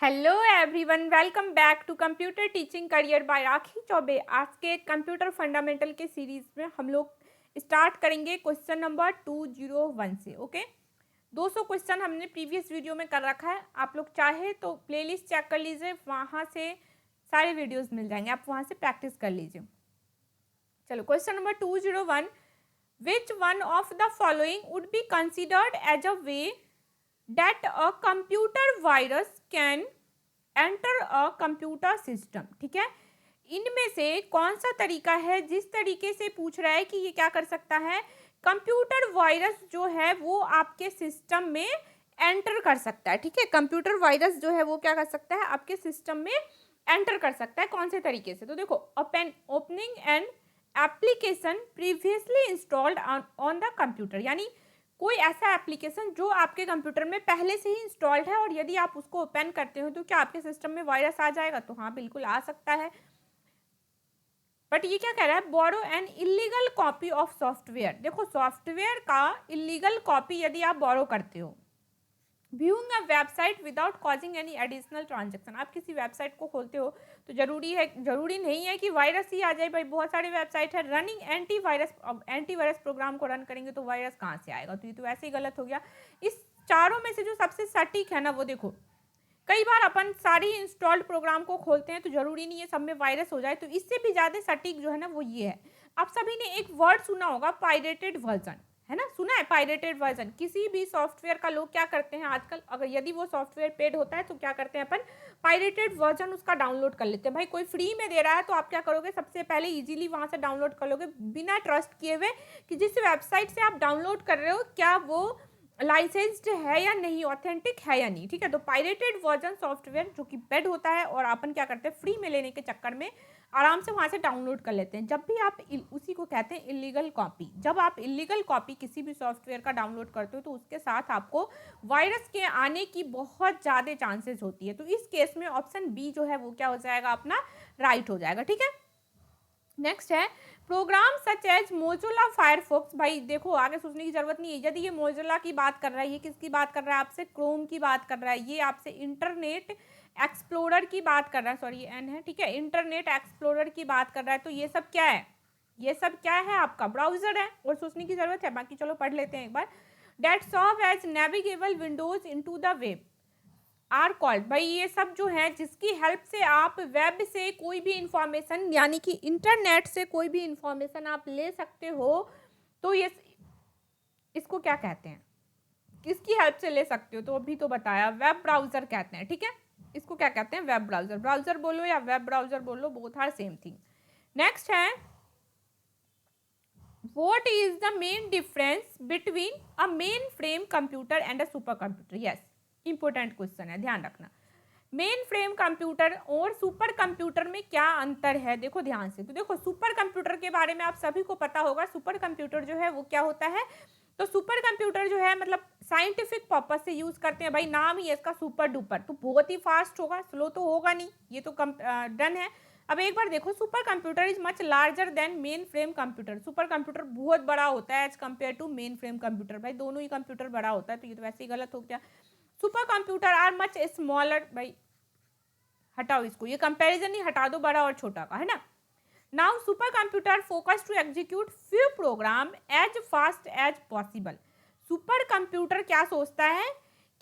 Hello everyone, welcome back to computer teaching career by Rakhi Chaubey. आज के computer fundamental के series में हम लोग स्टार्ट करेंगे क्वेश्चन नंबर 201 से। ओके, 200 क्वेश्चन हमने प्रीवियस वीडियो में कर रखा है। आप लोग चाहे तो प्लेलिस्ट चेक कर लीजिए, वहाँ से सारे वीडियोस मिल जाएंगे, आप वहाँ से प्रैक्टिस कर लीजिए। चलो, question number 201, which one of the following would be considered as a way that a computer virus can enter a computer system। ठीक है, इनमें से कौन सा तरीका है जिस तरीके से पूछ रहा है कि ये क्या कर सकता है, कंप्यूटर वायरस जो है वो आपके सिस्टम में एंटर कर सकता है। ठीक है, कंप्यूटर वायरस जो है वो क्या कर सकता है, आपके सिस्टम में एंटर कर सकता है। कौन से तरीके से, तो देखो, opening and application previously installed on the computer, यानी कोई ऐसा एप्लीकेशन जो आपके कंप्यूटर में पहले से ही इंस्टॉल्ड है और यदि आप उसको ओपन करते हो तो क्या आपके सिस्टम में वायरस आ जाएगा, तो हाँ बिल्कुल आ सकता है। बट ये क्या कह रहा है, borrow an illegal copy of software. देखो, सॉफ्टवेयर का इलीगल कॉपी यदि आप बोरो करते हो, viewing a website without causing any additional transaction, आप किसी वेबसाइट को खोलते हो तो जरूरी नहीं है कि वायरस ही आ जाए। भाई बहुत सारे वेबसाइट है, रनिंग एंटीवायरस प्रोग्राम को रन करेंगे तो वायरस कहाँ से आएगा, तो ये तो ऐसे ही गलत हो गया। इस चारों में से जो सबसे सटीक है ना, वो देखो, कई बार अपन सारी इंस्टॉल्ड प्रोग्राम को खोलते हैं तो जरूरी नहीं है सब में वायरस हो जाए, तो इससे भी ज़्यादा सटीक जो है ना वो ये है। आप सभी ने एक वर्ड सुना होगा, पायरेटेड वर्जन, है ना, सुना है पायरेटेड वर्जन। किसी भी सॉफ्टवेयर का लोग क्या करते हैं आजकल, अगर यदि वो सॉफ्टवेयर पेड होता है तो क्या करते हैं, अपन पायरेटेड वर्जन उसका डाउनलोड कर लेते हैं। भाई कोई फ्री में दे रहा है तो आप क्या करोगे, सबसे पहले इजीली वहां से डाउनलोड कर लोगे बिना ट्रस्ट किए हुए कि जिस वेबसाइट से आप डाउनलोड कर रहे हो क्या वो लाइसेंस्ड है या नहीं, ऑथेंटिक है या नहीं। ठीक है, तो पायरेटेड वर्जन सॉफ्टवेयर जो कि पेड होता है और अपन क्या करते हैं, फ्री में लेने के चक्कर में आराम से वहाँ से डाउनलोड कर लेते हैं। जब भी आप उसी को कहते हैं इलीगल कॉपी। जब आप इलीगल कॉपी किसी भी सॉफ्टवेयर का डाउनलोड करते हो तो उसके साथ आपको वायरस के आने की बहुत ज़्यादा चांसेस होती है। तो इस केस में ऑप्शन बी जो है वो क्या हो जाएगा, अपना राइट हो जाएगा। ठीक है, नेक्स्ट है program such as Mozilla Firefox. भाई देखो, आगे सोचने की जरूरत नहीं है। यदि ये मोजिला की बात कर रहा है, ये किसकी बात कर रहा है, आपसे क्रोम की बात कर रहा है, ये आपसे इंटरनेट एक्सप्लोरर की बात कर रहा है, सॉरी ये एन है, ठीक है, इंटरनेट एक्सप्लोरर की बात कर रहा है, तो ये सब क्या है, ये सब क्या है, आपका ब्राउजर है और सोचने की जरूरत है। बाकी चलो पढ़ लेते हैं एक बार। That serve as navigable windows into the web are called. भाई ये सब जो है जिसकी हेल्प से आप वेब से कोई भी इंफॉर्मेशन, यानी कि इंटरनेट से कोई भी इंफॉर्मेशन आप ले सकते हो, तो ये इसको क्या कहते हैं, किसकी हेल्प से ले सकते हो, तो अभी तो बताया, वेब ब्राउजर कहते हैं। ठीक है, इसको क्या कहते हैं, वेब ब्राउजर। ब्राउजर बोलो या वेब ब्राउजर बोलो, both are same thing. Next है, what is the main difference between a mainframe computer and a super computer? yes, important question है, ध्यान रखना। मेन फ्रेम कंप्यूटर और सुपर कंप्यूटर में क्या अंतर है, देखो ध्यान से। तो देखो, सुपर कंप्यूटर के बारे में आप सभी को पता होगा। सुपर कंप्यूटर जो है वो क्या होता है, तो सुपर कंप्यूटर जो है मतलब साइंटिफिक पर्पज से यूज करते हैं। भाई नाम ही है इसका सुपर डुपर, तो बहुत ही फास्ट होगा, स्लो तो होगा नहीं, ये तो डन है। अब एक बार देखो, supercomputer is much larger than mainframe computer. Supercomputer बहुत बड़ा होता है as compare to mainframe computer. भाई दोनों ही कंप्यूटर बड़ा होता है, तो ये तो वैसे ही गलत हो गया। Super computer are much smaller. भाई हटाओ इसको, ये कंपैरिजन ही हटा दो बड़ा और छोटा का, है ना। Now supercomputer focus to execute few program as fast as possible. Supercomputer क्या सोचता है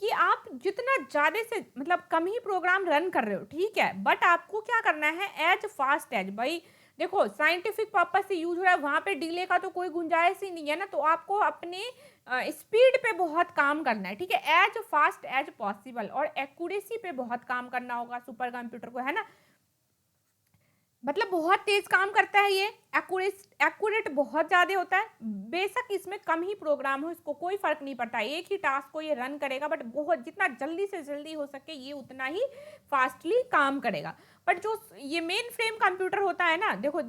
कि आप जितना ज़्यादा से मतलब कम ही प्रोग्राम रन कर रहे हो, ठीक है, बट आपको क्या करना है, एज फास्ट एज। भाई देखो, साइंटिफिक पर्पज से यूज हो रहा है, वहाँ पे डिले का तो कोई गुंजाइश ही नहीं है ना, तो आपको अपने स्पीड पे बहुत काम करना है। ठीक है, एज फास्ट एज पॉसिबल, और एक्यूरेसी पे बहुत काम करना होगा सुपर कंप्यूटर को, है ना। मतलब बहुत तेज काम करता है ये, एक्यूरेट बहुत ज़्यादा होता है। बेशक इसमें कम ही प्रोग्राम हो, इसको कोई फर्क नहीं पड़ता, एक ही टास्क को ये रन करेगा, बट बहुत जितना जल्दी से जल्दी हो सके ये उतना ही फास्टली काम करेगा। बट जो ये मेन फ्रेम कंप्यूटर होता है ना, देखो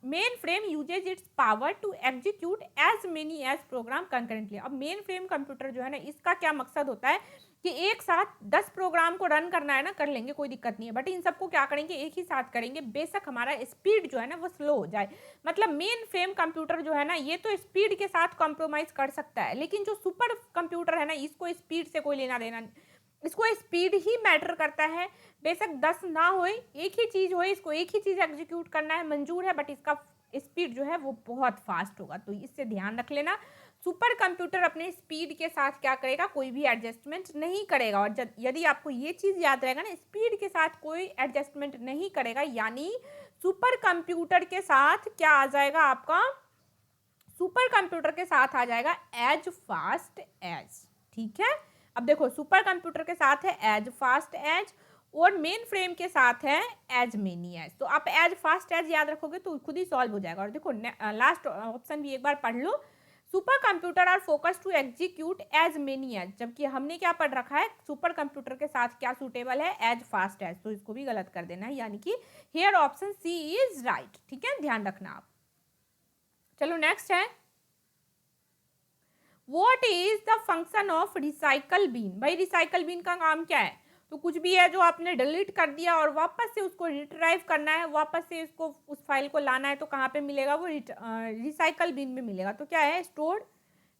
mainframe uses its power to execute as many as program concurrently. अब मेन फ्रेम कंप्यूटर जो है ना, इसका क्या मकसद होता है कि एक साथ 10 प्रोग्राम को रन करना है ना, कर लेंगे, कोई दिक्कत नहीं है, बट इन सबको क्या करेंगे, एक ही साथ करेंगे, बेशक हमारा स्पीड जो है ना वो स्लो हो जाए। मतलब मेन फ्रेम कंप्यूटर जो है ना, ये तो स्पीड के साथ कॉम्प्रोमाइज कर सकता है, लेकिन जो सुपर कंप्यूटर है ना, इसको स्पीड से कोई लेना देना, इसको स्पीड ही मैटर करता है, बेशक 10 ना हो, एक ही चीज हो, इसको एक ही चीज एग्जीक्यूट करना है, मंजूर है, बट इसका स्पीड जो है वो बहुत फास्ट होगा, तो इससे ध्यान रख लेना। सुपर कंप्यूटर अपने स्पीड के साथ क्या करेगा, कोई भी एडजस्टमेंट नहीं करेगा। और यदि आपको ये चीज याद रहेगा ना, स्पीड के साथ कोई एडजस्टमेंट नहीं करेगा, यानी सुपर कंप्यूटर के साथ क्या आ जाएगा आपका, सुपर कंप्यूटर के साथ आ जाएगा एज फास्ट एज। ठीक है, अब देखो सुपर कंप्यूटर के साथ है एज फास्ट एज, और मेन फ्रेम के साथ है एज मेनी एज। तो आप एज फास्ट एज याद रखोगे तो खुद ही सॉल्व हो जाएगा। और देखो लास्ट ऑप्शन भी एक बार पढ़ लो, super computer are focus to execute as many as, जबकि हमने क्या पढ़ रखा है, सुपर कंप्यूटर के साथ क्या सुटेबल है, एज फास्ट एज, तो इसको भी गलत कर देना है, यानी कि here option C is right. ठीक है, ध्यान रखना आप। चलो नेक्स्ट है, What is the function of recycle been. भाई रिसाइकल बीन का काम क्या है, तो कुछ भी है जो आपने डिलीट कर दिया और वापस से उसको रिट्राइव करना है, वापस से इसको उस फाइल को लाना है, तो कहाँ पे मिलेगा वो, रिसाइकल बीन में मिलेगा। तो क्या है, स्टोर्ड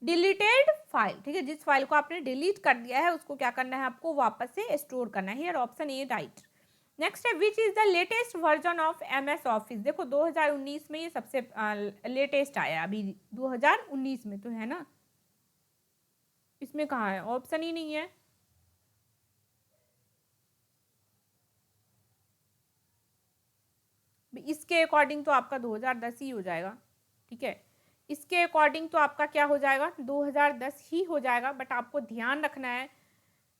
डिलीटेड फाइल। ठीक है, जिस फाइल को आपने डिलीट कर दिया है उसको क्या करना है, आपको वापस से स्टोर करना है। Here option A right. Next है, which is the latest version of MS Office. देखो 2019 में ये सबसे लेटेस्ट आया, अभी 2019 में तो है ना, इसमें कहाँ है, ऑप्शन ही नहीं है। इसके अकॉर्डिंग तो आपका 2010 ही हो जाएगा। ठीक है, इसके अकॉर्डिंग तो आपका क्या हो जाएगा, 2010 ही हो जाएगा, बट आपको ध्यान रखना है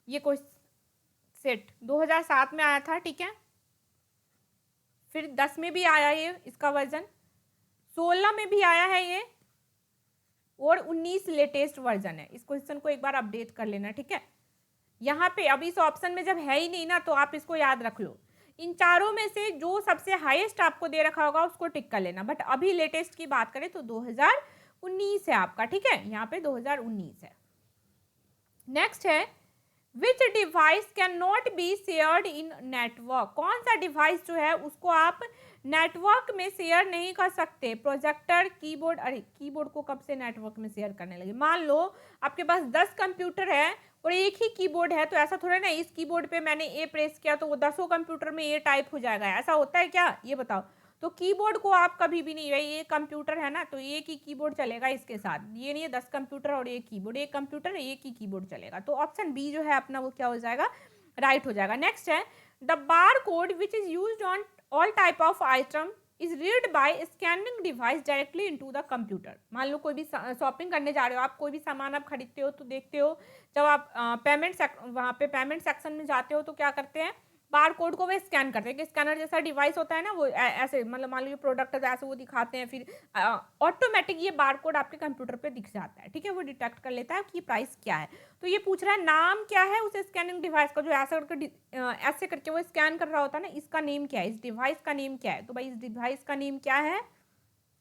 ये कोई सेट 2007 में आया था। ठीक है, फिर 10 में भी आया ये इसका वर्जन, 16 में भी आया है ये, और 19 लेटेस्ट वर्जन है। इस क्वेश्चन को एक बार अपडेट कर लेना। ठीक है, यहाँ पे अभी इस ऑप्शन में जब है ही नहीं ना, तो आप इसको याद रख लो, इन चारों में से जो सबसे हाईएस्ट आपको दे रखा होगा उसको टिक कर लेना, बट अभी लेटेस्ट की बात करें तो 2019 है आपका। ठीक है, यहाँ पे 2019 है। नेक्स्ट है, विच device can not be shared in network. कौन सा डिवाइस जो है उसको आप नेटवर्क में शेयर नहीं कर सकते, प्रोजेक्टर, कीबोर्ड। अरे कीबोर्ड को कब से नेटवर्क में शेयर करने लगे, मान लो आपके पास 10 कंप्यूटर है और एक ही कीबोर्ड है, तो ऐसा थोड़ा ना इस कीबोर्ड पे मैंने ए प्रेस किया तो वो 10 कंप्यूटर में ए टाइप हो जाएगा, ऐसा होता है क्या, ये बताओ। तो कीबोर्ड को आप कभी भी नहीं, ये कंप्यूटर है ना, तो एक ही कीबोर्ड चलेगा इसके साथ, ये नहीं है 10 कंप्यूटर और एक कीबोर्ड, एक कंप्यूटर एक ही कीबोर्ड चलेगा। तो ऑप्शन बी जो है अपना वो क्या हो जाएगा, राइट हो जाएगा। नेक्स्ट है, the bar code which is use on all type of item is read by scanning device directly into the computer. मान लो कोई भी शॉपिंग करने जा रहे हो आप, कोई भी सामान आप खरीदते हो तो देखते हो जब आप वहाँ पे पेमेंट सेक्शन में जाते हो तो क्या करते हैं, बार कोड को वे स्कैन करते हैं, कि स्कैनर जैसा डिवाइस होता है ना, वो ऐसे मतलब मान लो ये प्रोडक्ट है ऐसे वो दिखाते हैं, फिर ऑटोमेटिक ये बार कोड आपके कंप्यूटर पे दिख जाता है। ठीक है, वो डिटेक्ट कर लेता है कि प्राइस क्या है। तो ये पूछ रहा है नाम क्या है उस स्कैनिंग डिवाइस का, जो ऐसे करके वो स्कैन कर रहा होता है ना, इसका नेम क्या है, इस डिवाइस का नेम क्या है। तो भाई इस डिवाइस का नेम क्या है,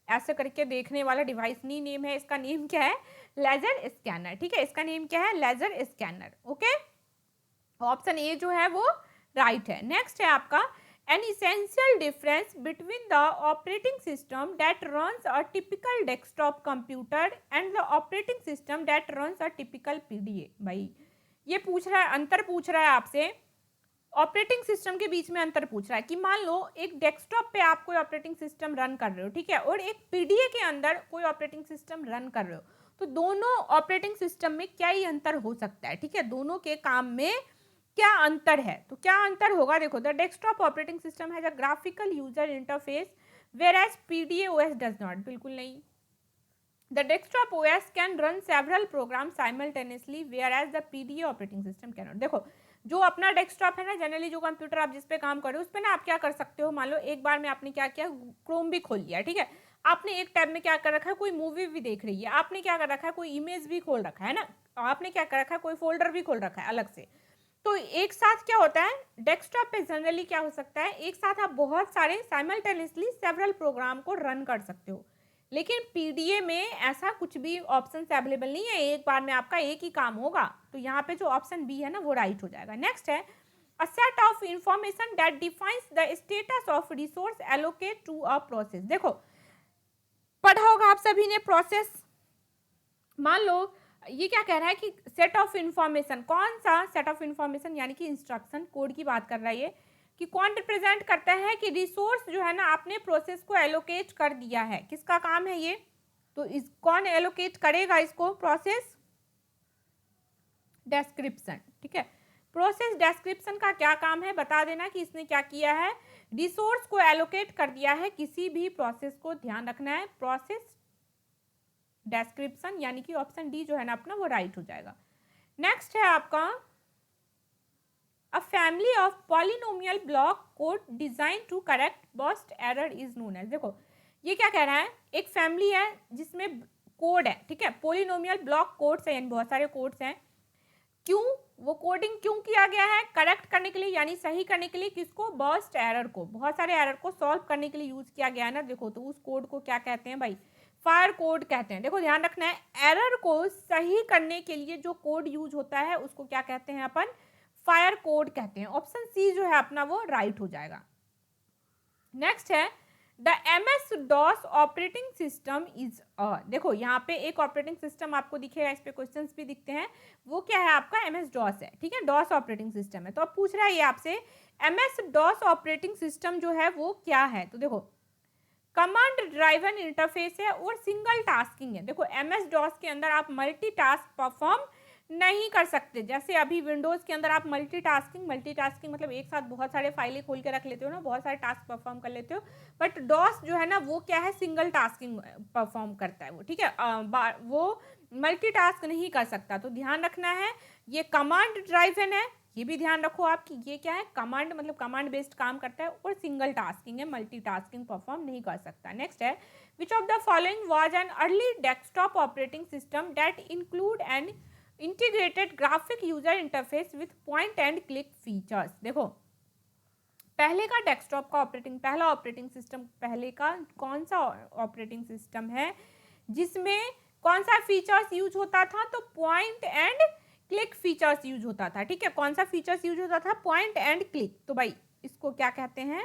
ऐसे करके देखने वाला डिवाइस नहीं नेम है, इसका नेम क्या है, लेजर स्कैनर। ठीक है, इसका नेम क्या है, laser scanner. Okay, option A जो है वो राइट है। नेक्स्ट है आपका, an essential difference between the operating system that runs a typical desktop computer and the operating system that runs a typical PDA। भाई ये पूछ रहा है, अंतर पूछ रहा है आपसे, ऑपरेटिंग सिस्टम के बीच में अंतर पूछ रहा है कि मान लो एक डेस्कटॉप पे आप कोई ऑपरेटिंग सिस्टम रन कर रहे हो, ठीक है, और एक PDA के अंदर कोई ऑपरेटिंग सिस्टम रन कर रहे हो, तो दोनों ऑपरेटिंग सिस्टम में क्या ही अंतर हो सकता है। ठीक है, दोनों के काम में क्या अंतर है, तो क्या अंतर होगा, देखो the desktop operating system has a graphical user interface whereas PDA OS does not. बिल्कुल नहीं, the desktop OS can run several program simultaneously whereas the PDA operating system can not. देखो जो अपना desktop है ना, generally जो computer आप जिस पे काम कर रहे हो उस पर ना आप क्या कर सकते हो, मान लो एक बार में आपने क्या किया, क्रोम भी खोल लिया, ठीक है, आपने एक टैब में क्या कर रखा है, कोई मूवी भी देख रही है, आपने क्या कर रखा है, कोई इमेज भी खोल रखा है ना, आपने क्या कर रखा है, कोई फोल्डर भी खोल रखा है अलग से। तो एक साथ क्या होता है, डेस्कटॉप पे जनरली क्या हो सकता है, एक साथ आप बहुत सारे साइमल्टेनियसली सेवरल प्रोग्राम को रन कर सकते हो, लेकिन PDA में ऐसा कुछ भी ऑप्शन अवेलेबल नहीं है, एक बार में आपका एक ही काम होगा। तो यहाँ पे जो ऑप्शन बी है ना वो राइट हो जाएगा। नेक्स्ट है, a set of information that defines the status of resource allocate to a process. देखो पढ़ा होगा आप सभी ने प्रोसेस, मान लो ये क्या कह रहा है कि सेट ऑफ इंफॉर्मेशन, कौन सा सेट ऑफ इंफॉर्मेशन, यानी कि इंस्ट्रक्शन कोड की बात कर रहा है ये, कि कौन रिप्रेजेंट करता है कि रिसोर्स जो है ना आपने प्रोसेस को एलोकेट कर दिया है, किसका काम है ये, तो इस कौन एलोकेट करेगा इसको, प्रोसेस डिस्क्रिप्शन, ठीक है। प्रोसेस डिस्क्रिप्शन का क्या काम है, बता देना कि इसने क्या किया है, रिसोर्स को एलोकेट कर दिया है किसी भी प्रोसेस को, ध्यान रखना है, प्रोसेस डिस्क्रिप्शन, यानी कि ऑप्शन डी जो है ना अपना वो राइट हो जाएगा। नेक्स्ट है आपका a family of polynomial block code design to correct burst error is known as, देखो ये क्या कह रहा है, एक फैमिली है जिसमें कोड है, ठीक है, पॉलिनोमियल ब्लॉक कोड्स है, यानी बहुत सारे कोड्स हैं, क्यों वो कोडिंग क्यों किया गया है, करेक्ट करने के लिए, यानी सही करने के लिए, किसको, बर्स्ट एरर को, बहुत सारे एरर को सॉल्व करने के लिए यूज किया गया है ना, देखो तो उस कोड को क्या कहते हैं भाई, फायर कोड कहते हैं। देखो ध्यान रखना है, एरर को सही करने के लिए जो कोड यूज होता है उसको क्या कहते हैं अपन, फायर कोड कहते हैं। ऑप्शन सी जो है अपना वो राइट हो जाएगा। नेक्स्ट है the MS-DOS operating system is देखो यहाँ पे एक ऑपरेटिंग सिस्टम आपको दिखेगा, इस पे क्वेश्चंस भी दिखते हैं, वो क्या है आपका MS-DOS है, ठीक है, डॉस ऑपरेटिंग सिस्टम है। तो अब पूछ रहा है ये आपसे MS-DOS ऑपरेटिंग सिस्टम जो है वो क्या है, तो देखो कमांड ड्राइवन इंटरफेस है और सिंगल टास्किंग है। देखो MS-DOS के अंदर आप मल्टीटास्क परफॉर्म नहीं कर सकते, जैसे अभी विंडोज के अंदर आप मल्टीटास्किंग मतलब एक साथ बहुत सारे फाइलें खोल के रख लेते हो ना, बहुत सारे टास्क परफॉर्म कर लेते हो, बट डॉस जो है ना वो क्या है, सिंगल टास्किंग परफॉर्म करता है वो, ठीक है, वो मल्टीटास्क नहीं कर सकता। तो ध्यान रखना है ये कमांड ड्राइवन है, ये भी ध्यान रखो आप कि ये क्या है, कमांड मतलब कमांड बेस्ड काम करता है, और सिंगल टास्किंग है, मल्टीटास्किंग परफॉर्म नहीं कर सकता। नेक्स्ट है विच of the following was an early desktop operating system that include an integrated graphic user interface with point and click features. देखो पहले का डेस्कटॉप का पहला ऑपरेटिंग सिस्टम पहले का कौन सा ऑपरेटिंग सिस्टम है जिसमें कौन सा फीचर्स यूज होता था, तो point and click features use होता था, ठीक है, कौन सा फीचर्स यूज होता था, पॉइंट एंड क्लिक। तो भाई इसको क्या कहते हैं,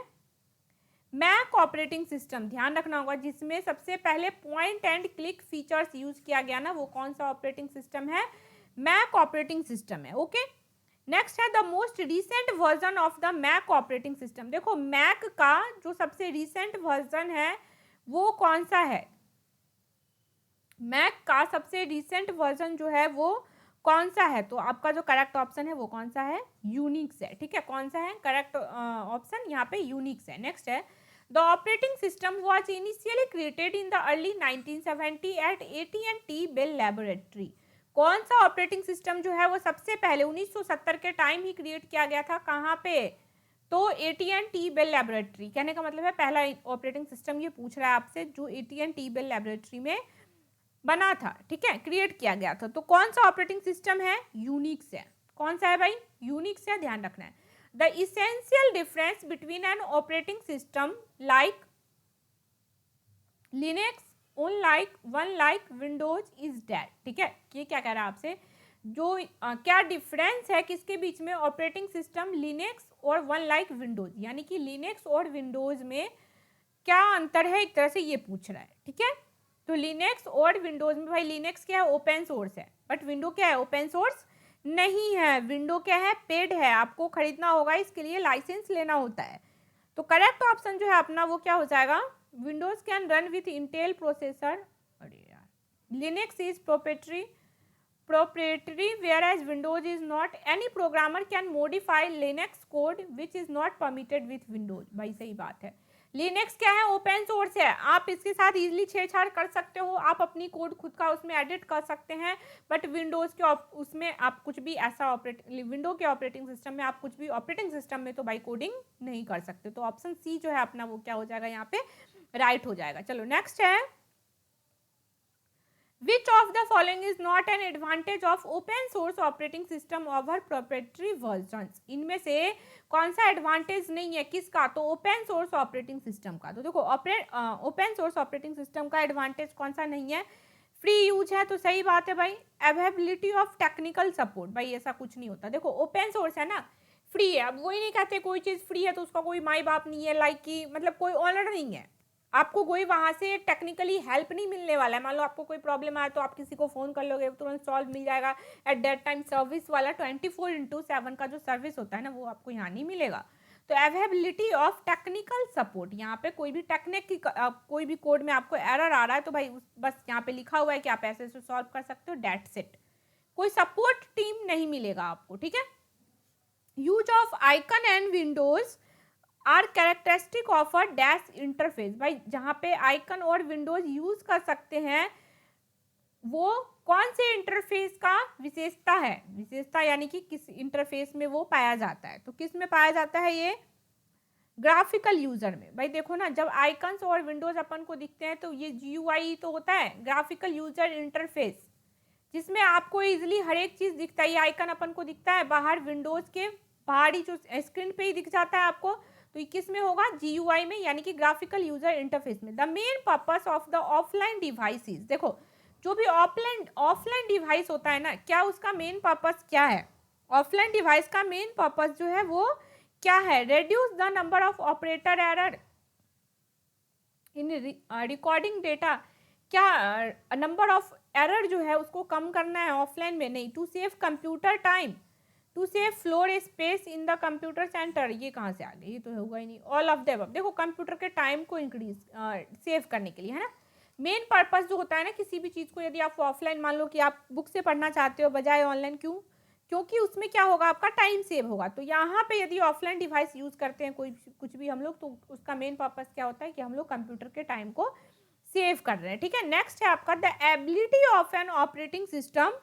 मैक ऑपरेटिंग सिस्टम, ध्यान रखना होगा, जिसमें सबसे पहले point and click features use किया गया ना, वो कौन सा ऑपरेटिंग सिस्टम है, मैक ऑपरेटिंग सिस्टम है। ओके, नेक्स्ट है the most recent version of the Mac operating system. देखो मैक का जो सबसे रीसेंट वर्जन है वो कौन सा है, मैक का सबसे रीसेंट वर्जन जो है वो कौन सा है, तो आपका जो करेक्ट ऑप्शन है वो कौन सा है, यूनिक्स है, ठीक है, कौन सा है करेक्ट ऑप्शन यहाँ पे यूनिक्स है। नेक्स्ट है the operating system was initially created in the early 1970 at AT&T Bell laboratory. कौन सा ऑपरेटिंग सिस्टम जो है वो सबसे पहले 1970 के टाइम ही क्रिएट किया गया था, कहाँ पे, तो AT&T बेल लैबोरेटरी, कहने का मतलब है पहला ऑपरेटिंग सिस्टम ये पूछ रहा है आपसे जो AT&T बेल लैबोरेटरी में बना था, ठीक है, क्रिएट किया गया था। तो कौन सा ऑपरेटिंग सिस्टम है, यूनिक्स है, कौन सा है भाई, यूनिक्स है, ध्यान रखना है। The essential difference between N operating system like Linux one like Windows is that, ठीक है, ये क्या कह रहा है आपसे, जो क्या डिफरेंस है किसके बीच में, ऑपरेटिंग सिस्टम लिनक्स और वन लाइक विंडोज, यानी कि लिनक्स और विंडोज में क्या अंतर है, एक तरह से ये पूछ रहा है, ठीक है। तो लिनक्स और विंडोज में भाई लिनक्स क्या है, ओपन सोर्स है, बट विंडो क्या है, ओपन सोर्स नहीं है, विंडो क्या है, पेड है, आपको खरीदना होगा, इसके लिए लाइसेंस लेना होता है। तो करेक्ट ऑप्शन जो है अपना वो क्या हो जाएगा, Windows can run with Intel processor, अरे यार, Linux is proprietary whereas windows is not, any programmer can modify linux code which is not permitted with windows। भाई सही बात है, लिनक्स क्या है, ओपन सोर्स है, आप इसके साथ इजीली छेड़छाड़ कर सकते हो, आप अपनी कोड खुद का उसमें एडिट कर सकते हैं, बट विंडोज के उसमें आप कुछ भी ऐसा विंडो के ऑपरेटिंग सिस्टम में आप कुछ भी ऑपरेटिंग सिस्टम में तो भाई कोडिंग नहीं कर सकते। तो ऑप्शन सी जो है अपना वो क्या हो जाएगा, यहाँ पे राइट हो जाएगा। चलो नेक्स्ट है Which of the following is not an advantage of open source operating system over proprietary versions? इनमें से कौन सा एडवांटेज नहीं है किसका, तो ओपन सोर्स ऑपरेटिंग सिस्टम का। तो देखो ओपन सोर्स ऑपरेटिंग सिस्टम का एडवांटेज कौन सा नहीं है, फ्री यूज है, तो सही बात है भाई, अवेलेबिलिटी ऑफ टेक्निकल सपोर्ट, भाई ऐसा कुछ नहीं होता, देखो ओपन सोर्स है ना, फ्री है, अब वही नहीं कहते कोई चीज़ फ्री है तो उसका कोई माई बाप नहीं है, लाइक कि मतलब कोई ऑनर नहीं है, आपको कोई वहाँ से टेक्निकली हेल्प नहीं मिलने वाला है। मान लो आपको कोई प्रॉब्लम आया तो आप किसी को फ़ोन कर लोगे, तुरंत सॉल्व मिल जाएगा एट दैट टाइम। सर्विस वाला 24/7 का जो सर्विस होता है ना, वो आपको यहाँ नहीं मिलेगा। तो अवेलेबिलिटी ऑफ टेक्निकल सपोर्ट, यहाँ पे कोई भी कोई भी कोड में आपको एरर आ रहा है तो भाई बस यहाँ पे लिखा हुआ है कि आप ऐसे ऐसे सॉल्व कर सकते हो, दैट्स इट। कोई सपोर्ट टीम नहीं मिलेगा आपको, ठीक है। Use of icon and windows are characteristic of a dash interface. भाई जहाँ पे आइकन और विंडोज यूज कर सकते हैं वो कौन से इंटरफेस का विशेषता है, विशेषता यानी कि किस इंटरफेस में वो पाया जाता है। तो किस में पाया जाता है ये, ग्राफिकल यूजर में। भाई देखो ना, जब आइकन्स और विंडोज अपन को दिखते हैं तो ये GUI तो होता है, ग्राफिकल यूजर इंटरफेस, जिसमें आपको इजिली हर एक चीज दिखता है। ये आइकन अपन को दिखता है बाहर विंडोज के बाहरी जो स्क्रीन पे ही दिख जाता है आपको। तो ये किस में होगा, GUI में, यानी कि ग्राफिकल यूजर इंटरफेस में। The main purpose of the offline devices, देखो जो भी ऑफलाइन डिवाइस होता है ना, क्या उसका मेन पर्पस क्या है, ऑफलाइन डिवाइस का मेन पर्पस जो है वो क्या है, reduce the number of operator error in recording data. क्या नंबर ऑफ एरर जो है उसको कम करना है, ऑफलाइन में नहीं। To save computer time, to save floor space in the computer centre, ये कहाँ से आ गई, ये तो होगा ही नहीं। ऑल ऑफ द अबव, देखो कंप्यूटर के टाइम को इंक्रीज सेव करने के लिए, है ना। मेन पर्पस जो होता है ना किसी भी चीज़ को, यदि आप ऑफलाइन मान लो कि आप बुक से पढ़ना चाहते हो बजाय ऑनलाइन, क्यों, क्योंकि उसमें क्या होगा, आपका टाइम सेव होगा। तो यहाँ पे यदि ऑफलाइन डिवाइस यूज़ करते हैं कोई कुछ भी हम लोग, तो उसका मेन पर्पस क्या होता है कि हम लोग कंप्यूटर के टाइम को सेव कर रहे हैं, ठीक है। नेक्स्ट है आपका the ability of an operating system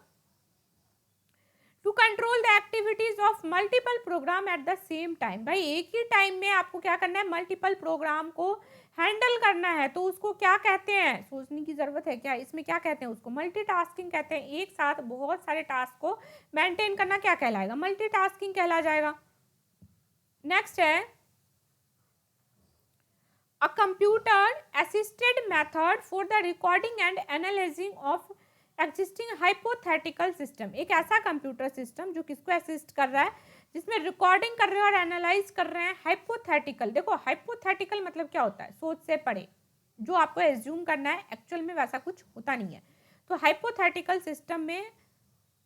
to control the activities of multiple program at the same time. भाई एक ही टाइम में आपको क्या करना है, मल्टीपल प्रोग्राम को हैंडल करना है। तो उसको क्या कहते हैं, सोचने की जरूरत है क्या, इसमें क्या कहते हैं, उसको मल्टीटास्किंग कहते हैं। एक साथ बहुत सारे टास्क को मेंटेन करना क्या कहलाएगा, मल्टीटास्किंग कहला जाएगा। नेक्स्ट है a computer assisted method for the recording and analysing of existing hypothetical system. एक ऐसा कंप्यूटर सिस्टम जो किसको असिस्ट कर रहा है, जिसमें रिकॉर्डिंग कर रहे हैं और एनालाइज कर रहे हैं हाइपोथेटिकल। देखो हाइपोथेटिकल मतलब क्या होता है, सोच से परे, जो आपको एज्यूम करना है, एक्चुअल में वैसा कुछ होता नहीं है। तो हाइपोथेटिकल सिस्टम में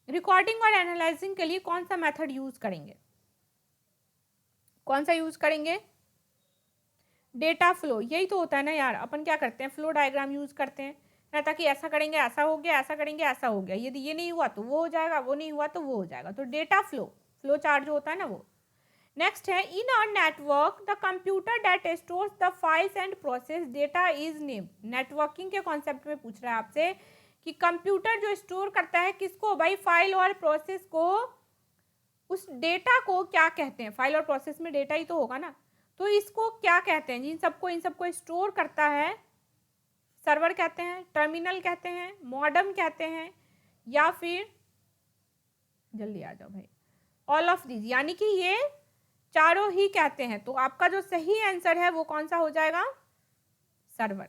रिकॉर्डिंग और एनालाइजिंग के लिए कौन सा मेथड यूज करेंगे, कौन सा यूज करेंगे, डेटा फ्लो। यही तो होता है ना यार, अपन क्या करते हैं, फ्लो डायग्राम यूज करते हैं ना, ताकि ऐसा करेंगे ऐसा हो गया, ऐसा करेंगे ऐसा हो गया, यदि ये नहीं हुआ तो वो हो जाएगा, वो नहीं हुआ तो वो हो जाएगा। तो डेटा फ्लो चार्ट जो होता है ना वो। नेक्स्ट है in a network the computer that stores the files and process data is name. Networking के कॉन्सेप्ट में पूछ रहा है आपसे कि कंप्यूटर जो स्टोर करता है किसको, भाई फाइल और प्रोसेस को, उस डेटा को क्या कहते हैं, फाइल और प्रोसेस में डेटा ही तो होगा ना, तो इसको क्या कहते हैं, इन सबको स्टोर करता है, सर्वर कहते हैं, टर्मिनल कहते हैं, मॉडम कहते हैं, या फिर जल्दी आ जाओ भाई, ऑल ऑफ दीज, यानी कि ये चारों ही कहते हैं। तो आपका जो सही आंसर है वो कौन सा हो जाएगा, सर्वर।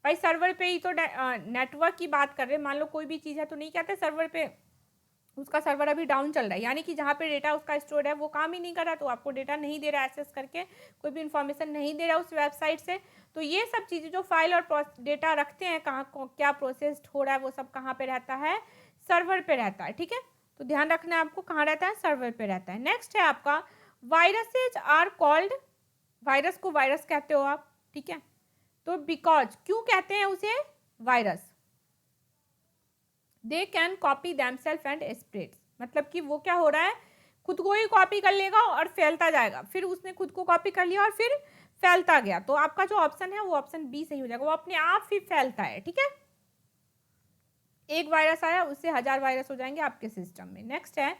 भाई सर्वर पे ही तो नेटवर्क की बात कर रहे हैं, मान लो कोई भी चीज़ है तो नहीं कहते सर्वर पे, उसका सर्वर अभी डाउन चल रहा है, यानी कि जहाँ पे डेटा उसका स्टोर है वो काम ही नहीं कर रहा, तो आपको डेटा नहीं दे रहा, एक्सेस करके कोई भी इंफॉर्मेशन नहीं दे रहा उस वेबसाइट से। तो ये सब चीज़ें जो फाइल और डेटा रखते हैं, कहाँ क्या प्रोसेस्ड हो रहा है, वो सब कहाँ पे रहता है, सर्वर पे रहता है, ठीक है। तो ध्यान रखना है आपको, कहाँ रहता है, सर्वर पे रहता है। नेक्स्ट है आपका वायरसेज आर कॉल्ड, वायरस को वायरस कहते हो आप, ठीक है। तो बिकॉज, क्यों कहते हैं उसे virus, they can copy themselves and spread, मतलब कि वो क्या हो रहा है, खुद को ही कॉपी कर लेगा और फैलता जाएगा, फिर उसने खुद को कॉपी कर लिया और फिर फैलता गया। तो आपका जो ऑप्शन है वो ऑप्शन बी सही हो जाएगा, वो अपने आप ही फैलता है, ठीक है। एक वायरस आया उससे 1000 वायरस हो जाएंगे आपके सिस्टम में। नेक्स्ट है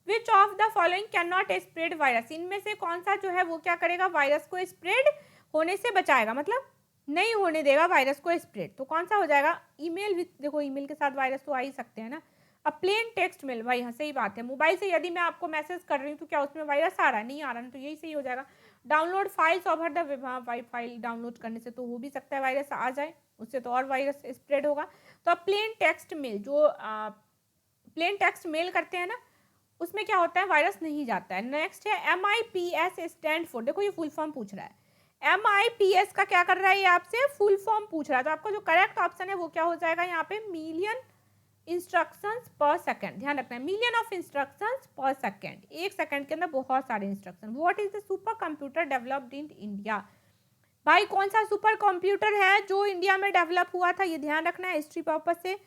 विच of the following can not spread virus, इनमें से कौन सा जो है वो क्या करेगा, वायरस को स्प्रेड होने से बचाएगा, मतलब नहीं होने देगा वायरस को स्प्रेड। तो कौन सा हो जाएगा, ईमेल विथ, देखो ईमेल के साथ वायरस तो आ ही सकते हैं ना। अब प्लेन टेक्स्ट मेल, भाई हाँ सही बात है, मोबाइल से यदि मैं आपको मैसेज कर रही हूँ तो क्या उसमें वायरस आ रहा है, नहीं आ रहा है, तो यही सही हो जाएगा। Download files over the web, हाँ फाइल डाउनलोड करने से तो हो भी सकता है वायरस आ जाए, उससे तो और वायरस स्प्रेड होगा। तो अब प्लेन टेक्स्ट मेल, जो प्लेन टेक्स्ट मेल करते हैं ना, उसमें क्या होता है, वायरस नहीं जाता है। नेक्स्ट है MIPS स्टैंड फॉर, देखो ये फुल फॉर्म पूछ रहा है, MIPS का क्या कर रहा है, ये आपसे फुल फॉर्म पूछ रहा है। तो आपका जो करेक्ट ऑप्शन है वो क्या हो जाएगा यहाँ पे, मिलियन इंस्ट्रक्शंस पर सेकंड। ध्यान रखना है, मिलियन ऑफ इंस्ट्रक्शंस पर सेकंड, एक सेकंड के अंदर बहुत सारे instruction. What is the super computer developed in India, भाई कौन सा सुपर कंप्यूटर है जो इंडिया में डेवलप हुआ था, ये ध्यान रखना है हिस्ट्री पर्पज से।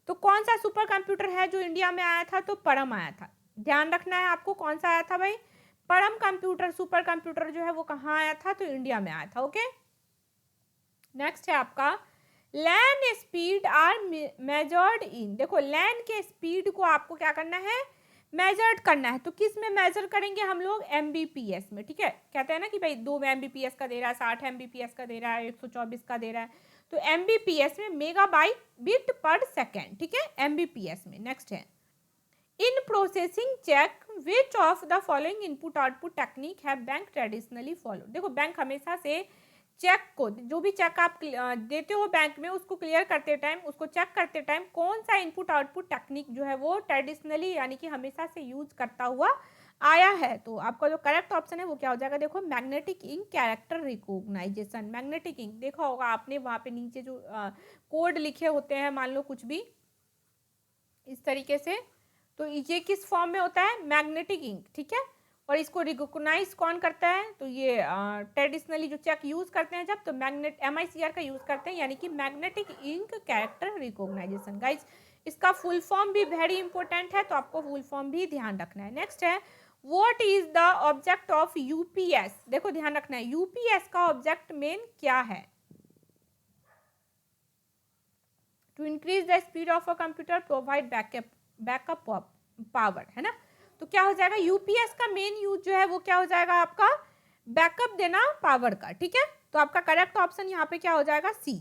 तो कौन सा सुपर कंप्यूटर है जो इंडिया में आया था, तो परम आया था। ध्यान रखना है आपको, कौन सा आया था भाई, परम कंप्यूटर सुपर कंप्यूटर जो है वो कहाँ आया था, तो इंडिया में आया था। ओके, नेक्स्ट है आपका लैन स्पीड आर मेजर्ड इन। देखो लैन के स्पीड को आपको क्या करना है, मेजर्ड करना है। तो किस में मेजर करेंगे हम लोग, MBPS में। ठीक है, कहते हैं ना कि भाई 2 MBPS का दे रहा है, 60 MBPS का दे रहा है, 124 का दे रहा है, तो MBPS में मेगाबाइट बिट पर सेकेंड। ठीक है, MBPS में। नेक्स्ट है in processing check which of the following input output technique है बैंक ट्रेडिशनली फॉलो। देखो बैंक हमेशा से चेक को, जो भी चेक आप देते हो बैंक में, उसको क्लियर करते टाइम, उसको चेक करते टाइम कौन सा इनपुट आउटपुट टेक्निक जो है वो ट्रेडिशनली यानी कि हमेशा से यूज करता हुआ आया है। तो आपका जो करेक्ट ऑप्शन है वो क्या हो जाएगा, देखो magnetic ink character recognisation. Magnetic ink देखा होगा आपने, वहाँ पे नीचे जो कोड लिखे होते हैं, मान लो कुछ भी इस तरीके से, तो ये किस फॉर्म में होता है, मैग्नेटिक इंक। ठीक है, और इसको रिकॉग्नाइज कौन करता है, तो ये ट्रेडिशनली जो चेक यूज करते हैं जब, तो मैग्नेट MICR का यूज करते हैं, यानी कि magnetic ink character recognisation. Guys इसका फुल फॉर्म भी वेरी इंपॉर्टेंट है, तो आपको फुल फॉर्म भी ध्यान रखना है। नेक्स्ट है what is the object of UPS। देखो ध्यान रखना है, UPS का ऑब्जेक्ट मेन क्या है, to increase the speed of a computer, provide backup power, है ना। तो क्या हो जाएगा, UPS का मेन यूज जो है वो क्या हो जाएगा आपका, बैकअप देना पावर का। ठीक है, तो आपका करेक्ट ऑप्शन यहाँ पे क्या हो जाएगा, C।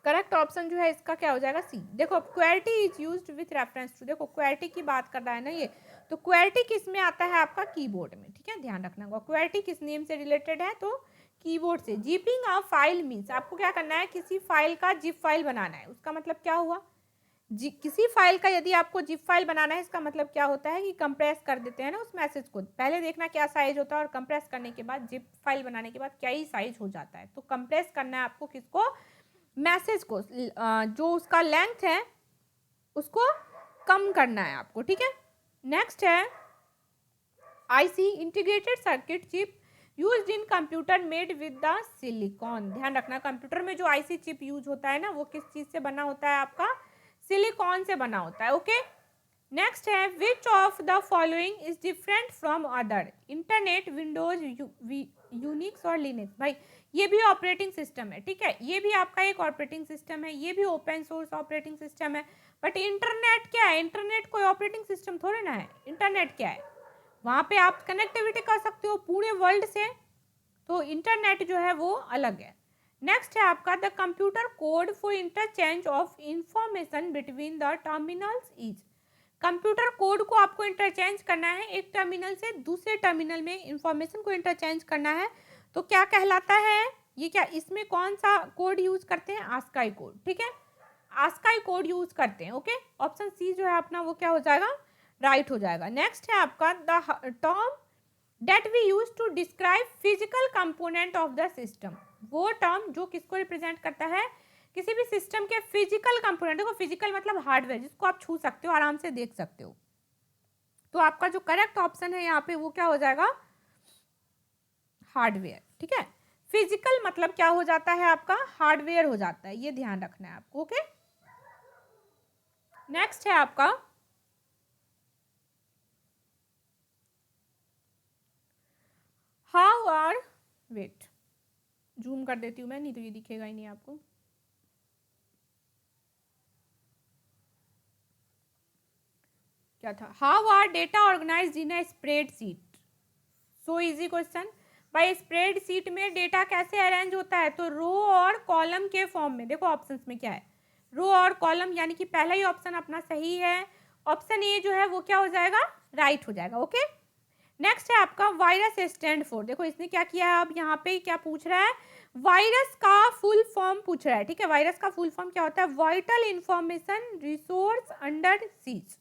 करेक्ट ऑप्शन जो है इसका क्या हो जाएगा, C। देखो QWERTY is used with reference to, देखो क्वेरिटी की बात कर रहा है ना ये, तो क्वेरिटी किस में आता है आपका, कीबोर्ड में। ठीक है, ध्यान रखना होगा क्वेरिटी किस नेम से रिलेटेड है, तो कीबोर्ड से। जिपिंग अ फाइल मीन्स, आपको क्या करना है, किसी फाइल का जिप फाइल बनाना है। उसका मतलब क्या हुआ, किसी फाइल का यदि आपको जिप फाइल बनाना है, इसका मतलब क्या होता है कि कंप्रेस कर देते हैं ना उस मैसेज को। पहले देखना क्या साइज होता है, और कंप्रेस करने के बाद जिप फाइल बनाने के बाद क्या ही साइज हो जाता है। तो कंप्रेस करना है आपको किसको, मैसेज को, जो उसका लेंथ है उसको कम करना है आपको। ठीक है, नेक्स्ट है IC integrated circuit chip used in computer made with the silicon. ध्यान रखना, कंप्यूटर में जो IC चिप यूज होता है ना, वो किस चीज से बना होता है आपका, सिलिकॉन से बना होता है। ओके, नेक्स्ट है विच of the following is different from other, internet, Windows, Unix और लिनक्स। भाई ये भी ऑपरेटिंग सिस्टम है। ठीक है, ये भी आपका एक ऑपरेटिंग सिस्टम है, ये भी ओपन सोर्स ऑपरेटिंग सिस्टम है, बट इंटरनेट क्या है, इंटरनेट कोई ऑपरेटिंग सिस्टम थोड़े ना है। इंटरनेट क्या है, वहाँ पे आप कनेक्टिविटी कर सकते हो पूरे वर्ल्ड से, तो इंटरनेट जो है वो अलग है। नेक्स्ट है आपका the computer code for interchange of information between the terminals is. Computer code को आपको इंटरचेंज करना है, एक टर्मिनल से दूसरे टर्मिनल में इंफॉर्मेशन को इंटरचेंज करना है, तो क्या कहलाता है ये, क्या इसमें कौन सा कोड यूज करते हैं, आस्काई कोड। ठीक है, आस्काई कोड यूज करते हैं। ओके, ऑप्शन C जो है अपना वो क्या हो जाएगा, राइट हो जाएगा। नेक्स्ट है आपका the term that we use to describe physical component of the system। वो टर्म जो किसको रिप्रेजेंट करता है, किसी भी सिस्टम के फिजिकल कंपोनेंट। देखो फिजिकल मतलब हार्डवेयर, जिसको आप छू सकते हो, आराम से देख सकते हो। तो आपका जो करेक्ट ऑप्शन है यहाँ पे वो क्या हो जाएगा, हार्डवेयर। ठीक है, फिजिकल मतलब क्या हो जाता है आपका, हार्डवेयर हो जाता है, ये ध्यान रखना है आपको। ओके, नेक्स्ट है आपका हाउ आर, वेट जूम कर देती हूँ मैं, नहीं तो ये दिखेगा ही नहीं आपको। क्या था, how are data organised in a spreadsheet. So easy question. भाई स्प्रेडशीट में डेटा कैसे अरेंज होता है, तो रो और कॉलम के फॉर्म में। देखो ऑप्शंस में क्या है, रो और कॉलम, यानी कि पहला ही ऑप्शन अपना सही है, ऑप्शन ए जो है वो क्या हो जाएगा, राइट हो जाएगा। ओके, नेक्स्ट है आपका वायरस स्टैंड फॉर। देखो इसने क्या किया है, अब यहाँ पे क्या पूछ रहा है, वायरस का फुल फॉर्म पूछ रहा है। ठीक है, वायरस का फुल फॉर्म क्या होता है, vital information resource under seize.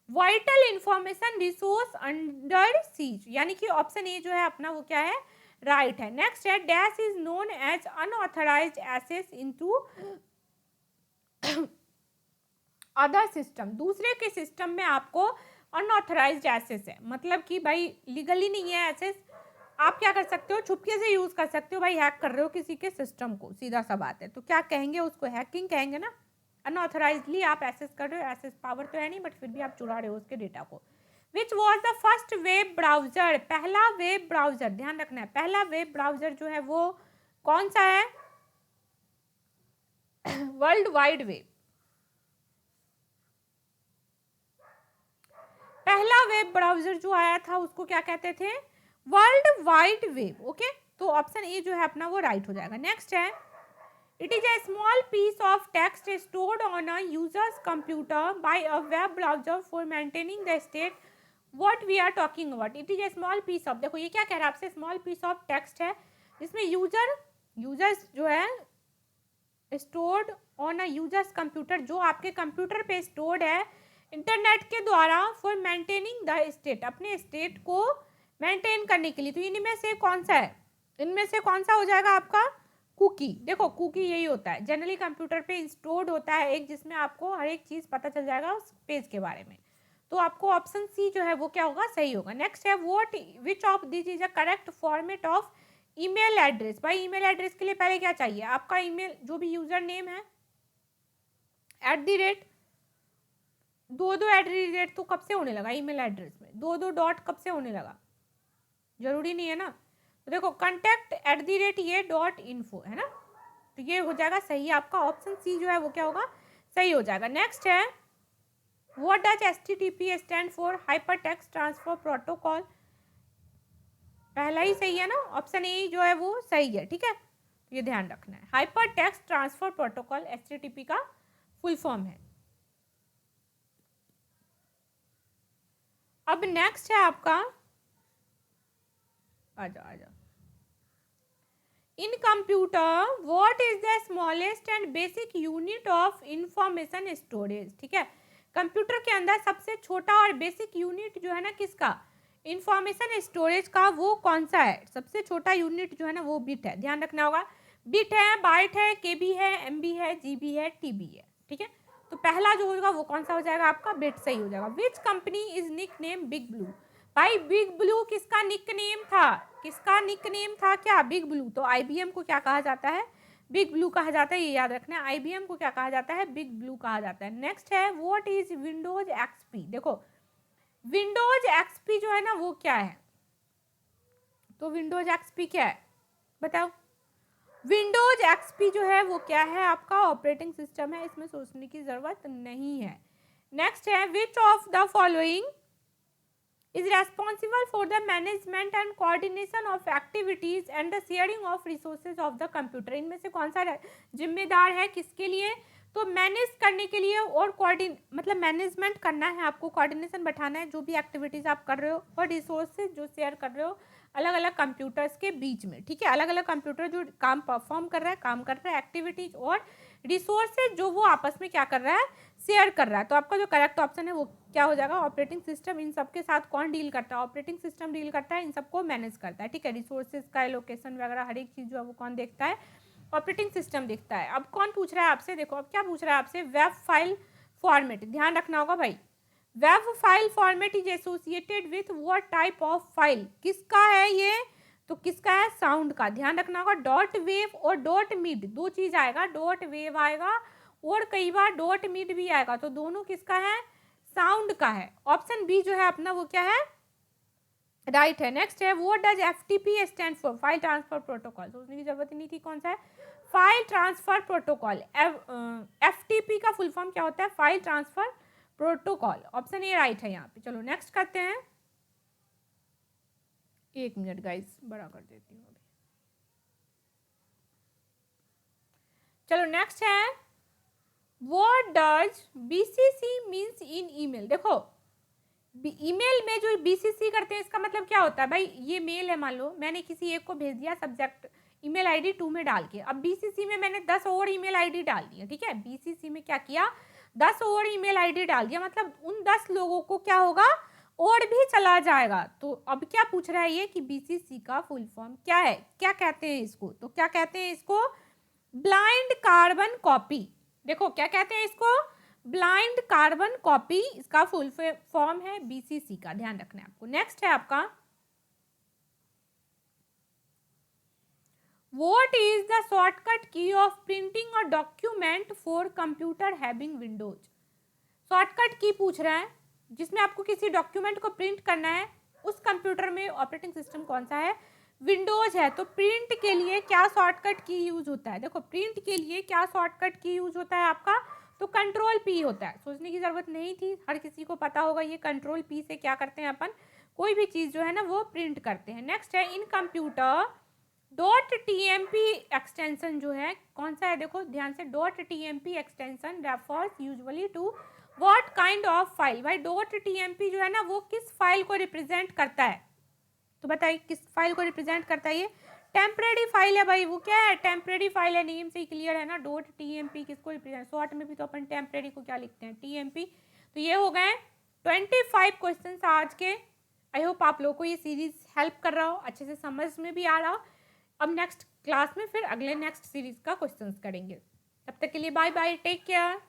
Vital information resource under seize, यानी कि ऑप्शन ए जो है अपना वो क्या है, राइट है। नेक्स्ट है dash is known as unauthorised access into other system, दूसरे के सिस्टम में आपको अनऑथराइज्ड एक्सेस है, मतलब कि भाई लीगली नहीं है एक्सेस, आप क्या कर सकते हो, छुपके से यूज कर सकते हो, भाई हैक कर रहे हो किसी के सिस्टम को, सीधा सा बात है, तो क्या कहेंगे उसको, हैकिंग कहेंगे ना। अनऑथराइजली आप एक्सेस कर रहे हो, एक्सेस पावर तो है नहीं बट फिर भी आप चुरा रहे हो उसके डेटा को। Which was the first web browser, पहला वेब ब्राउजर, ध्यान रखना है पहला वेब ब्राउजर जो है वो कौन सा है, वर्ल्ड वाइड वेब, पहला वेब ब्राउजर जो आया था उसको क्या कहते थे, वर्ल्ड वाइड वेब। ओके, तो ऑप्शन ए जो है अपना वो राइट हो जाएगा। नेक्स्ट है it is a small piece of text stored on a user's computer by a web browser for maintaining the state what we are talking about. It is a small piece of, देखो ये क्या कह रहा है आपसे, small piece of text है जिसमें users जो है stored on a user's computer, जो आपके कंप्यूटर पे स्टोर्ड है इंटरनेट के द्वारा फॉर मेंटेनिंग द स्टेट, अपने स्टेट को मेंटेन करने के लिए। तो इनमें से कौन सा है, इनमें से कौन सा हो जाएगा आपका, कुकी। देखो कुकी यही होता है, जनरली कंप्यूटर पे इंस्टॉल्ड होता है एक, जिसमें आपको हर एक चीज पता चल जाएगा उस पेज के बारे में। तो आपको ऑप्शन सी जो है वो क्या होगा, सही होगा। नेक्स्ट है what which of this is a correct format of email address. भाई ईमेल एड्रेस के लिए पहले क्या चाहिए, आपका ईमेल जो भी यूजर नेम है @ दो @ तो कब से होने लगा ईमेल एड्रेस में, दो डॉट कब से होने लगा, जरूरी नहीं है ना। तो देखो contact @ ये .info है ना, तो ये हो जाएगा सही, आपका ऑप्शन सी जो है वो क्या होगा, सही हो जाएगा। नेक्स्ट है what does HTTP stand for, hyper text transfer protocol, पहला ही सही है ना, ऑप्शन ए जो है वो सही है, ठीक है, तो ये ध्यान रखना है, hyper text transfer protocol HTTP का फुल फॉर्म है। अब नेक्स्ट है आपका, आजा इन computer what is the smallest and basic unit of information storage. ठीक है, कंप्यूटर के अंदर सबसे छोटा और बेसिक यूनिट जो है ना किसका, इंफॉर्मेशन स्टोरेज का, वो कौन सा है, सबसे छोटा यूनिट जो है ना वो बिट है, ध्यान रखना होगा, बिट है, बाइट है, केबी है, एमबी है, जीबी है, टीबी है। ठीक है, तो पहला जो होगा वो कौन सा हो जाएगा आपका, बिट सही हो जाएगा। Which company is nickname big blue, भाई बिग ब्लू किसका निक नेम था, किसका निक नेम था क्या, बिग ब्लू। तो आईबीएम को क्या कहा जाता है, बिग ब्लू कहा जाता है, ये याद रखना है, आईबीएम को क्या कहा जाता है, बिग ब्लू कहा जाता है। नेक्स्ट है व्हाट इज विंडोज एक्सपी, देखो विंडोज एक्सपी जो है ना वो क्या है, तो विंडोज एक्सपी क्या है बताओ, विंडोज एक्सपी जो है वो क्या है, आपका ऑपरेटिंग सिस्टम है, इसमें सोचने की जरूरत नहीं है। नेक्स्ट है विच of the following is responsible for the management and coordination of activities and the sharing of resources of the computer, इनमें से कौन सा जिम्मेदार है किसके लिए, तो मैनेज करने के लिए और मतलब मैनेजमेंट करना है आपको, कोऑर्डिनेशन बैठाना है जो भी एक्टिविटीज आप कर रहे हो, और रिसोर्सेज जो शेयर कर रहे हो अलग अलग कंप्यूटर्स के बीच में। ठीक है, अलग अलग कंप्यूटर जो काम परफॉर्म कर रहा है, काम कर रहा है, एक्टिविटीज और रिसोर्सेज जो वो आपस में क्या कर रहा है, शेयर कर रहा है। तो आपका जो करेक्ट ऑप्शन है वो क्या हो जाएगा, ऑपरेटिंग सिस्टम। इन सब के साथ कौन डील करता है, ऑपरेटिंग सिस्टम डील करता है, इन सबको मैनेज करता है। ठीक है, रिसोर्सेज का एलोकेशन वगैरह हर एक चीज़ जो है वो कौन देखता है, ऑपरेटिंग सिस्टम देखता है। अब कौन पूछ रहा है आपसे, देखो अब क्या पूछ रहा है आपसे, वेब फाइल फॉर्मेट, ध्यान रखना होगा भाई, web file format is associated with what type of file, किसका है ये, तो किसका है, साउंड का, ध्यान रखना होगा। डॉट वेव और डॉट मिड दो चीज आएगा, डॉट वेव आएगा और कई बार डॉट मिड भी आएगा, तो दोनों किसका है, साउंड का है। ऑप्शन बी जो है अपना वो क्या है, राइट है। नेक्स्ट है what does FTP stand for, file transfer protocol, सोचने की जरूरत ही नहीं थी, कौन सा है, फाइल ट्रांसफर प्रोटोकॉल। एफटीपी का फुल फॉर्म क्या होता है, file transfer protocol, option A right है यहाँ पे। चलो नेक्स्ट करते हैं, एक मिनट गाइस बड़ा कर देती हूँ अभी। चलो नेक्स्ट है what does BCC means in email. देखो ईमेल में जो बीसीसी करते हैं इसका मतलब क्या होता है, भाई ये मेल है, मान लो मैंने किसी एक को भेज दिया सब्जेक्ट ईमेल आईडी 2 में डाल के, अब बीसीसी में मैंने 10 और ईमेल आईडी डाल दी है। ठीक है, बीसीसी में क्या किया, 10 और ईमेल आईडी डाल दिया, मतलब उन 10 लोगों को क्या होगा, और भी चला जाएगा। तो अब क्या पूछ रहा है ये कि बीसीसी का फुल फॉर्म क्या है, क्या कहते हैं इसको, तो क्या कहते हैं इसको, ब्लाइंड कार्बन कॉपी। देखो क्या कहते हैं इसको, ब्लाइंड कार्बन कॉपी, इसका फुल फॉर्म है बीसीसी का, ध्यान रखना है आपको। नेक्स्ट है आपका, What is the shortcut key of printing a document for computer having Windows? Shortcut की पूछ रहा है जिसमें आपको किसी डॉक्यूमेंट को प्रिंट करना है, उस कंप्यूटर में ऑपरेटिंग सिस्टम कौन सा है, विंडोज है। तो प्रिंट के लिए क्या शॉर्टकट की यूज होता है, देखो प्रिंट के लिए क्या शॉर्टकट की यूज होता है आपका, तो कंट्रोल पी होता है। सोचने की जरूरत नहीं थी, हर किसी को पता होगा ये कंट्रोल पी से क्या करते हैं अपन, कोई भी चीज जो है ना वो प्रिंट करते हैं। नेक्स्ट है, इन कंप्यूटर .tmp एक्सटेंशन जो है कौन सा है, देखो ध्यान से, .tmp extension refers usually to what kind of file. भाई .tmp जो है ना वो किस फाइल को रिप्रेजेंट करता है, तो बताइए किस फाइल को रिप्रेजेंट करता है, ये टेम्परेरी फाइल है भाई, वो क्या है, टेम्परेरी फाइल है, नेम से ही क्लियर है ना। .tmp किसको रिप्रेजेंट, शॉर्ट में भी तो अपन टेम्परेरी को क्या लिखते हैं, tmp। तो ये हो गए 25 क्वेश्चन आज के। आई होप आप लोगों को ये सीरीज हेल्प कर रहा हो, अच्छे से समझ में भी आ रहा हो। अब नेक्स्ट क्लास में फिर अगले नेक्स्ट सीरीज का क्वेश्चंस करेंगे, तब तक के लिए बाय बाय, टेक केयर।